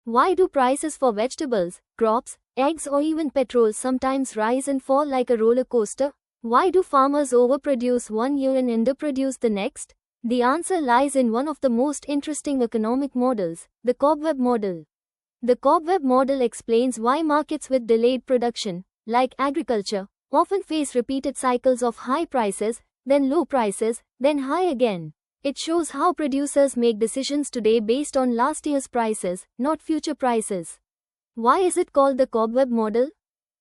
Why do prices for vegetables, crops, eggs or even petrol sometimes rise and fall like a roller coaster? Why do farmers overproduce one year and underproduce the next? The answer lies in one of the most interesting economic models, the cobweb model. The cobweb model explains why markets with delayed production, like agriculture, often face repeated cycles of high prices, then low prices, then high again. It shows how producers make decisions today based on last year's prices, not future prices. Why is it called the cobweb model?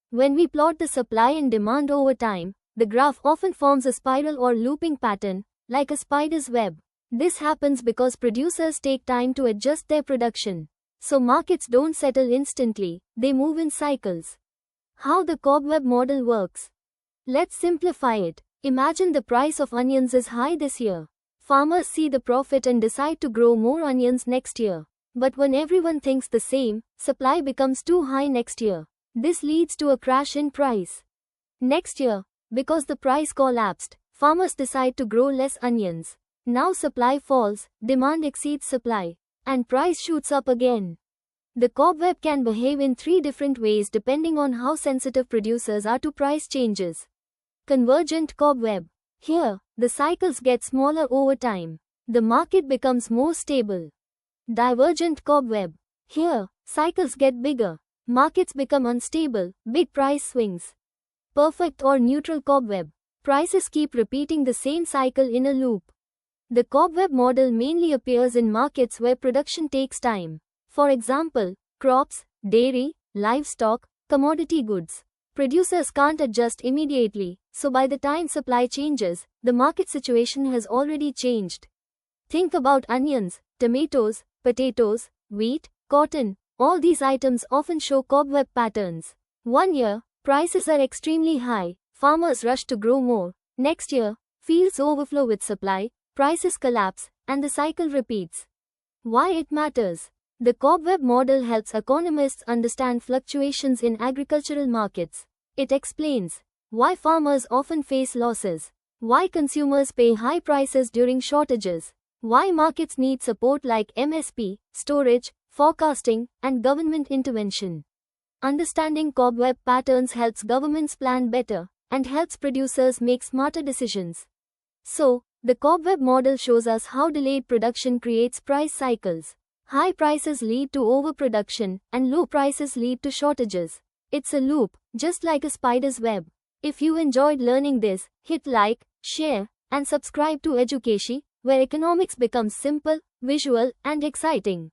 When we plot the supply and demand over time, the graph often forms a spiral or looping pattern, like a spider's web. This happens because producers take time to adjust their production. So markets don't settle instantly, they move in cycles. How the cobweb model works? Let's simplify it. Imagine the price of onions is high this year. Farmers see the profit and decide to grow more onions next year. But when everyone thinks the same, supply becomes too high next year. This leads to a crash in price. Next year, because the price collapsed, farmers decide to grow less onions. Now supply falls, demand exceeds supply, and price shoots up again. The cobweb can behave in three different ways depending on how sensitive producers are to price changes. Convergent cobweb. Here, the cycles get smaller over time. The market becomes more stable. Divergent cobweb. Here, cycles get bigger. Markets become unstable, big price swings. Perfect or neutral cobweb. Prices keep repeating the same cycle in a loop. The cobweb model mainly appears in markets where production takes time. For example, crops, dairy, livestock, commodity goods. Producers can't adjust immediately, so by the time supply changes, the market situation has already changed. Think about onions, tomatoes, potatoes, wheat, cotton. All these items often show cobweb patterns. One year, prices are extremely high, farmers rush to grow more. Next year, fields overflow with supply, prices collapse, and the cycle repeats. Why it matters? The cobweb model helps economists understand fluctuations in agricultural markets. It explains why farmers often face losses, why consumers pay high prices during shortages, why markets need support like MSP, storage, forecasting, and government intervention. Understanding cobweb patterns helps governments plan better and helps producers make smarter decisions. So, the cobweb model shows us how delayed production creates price cycles. High prices lead to overproduction, and low prices lead to shortages. It's a loop, just like a spider's web. If you enjoyed learning this, hit like, share, and subscribe to Educashi, where economics becomes simple, visual, and exciting.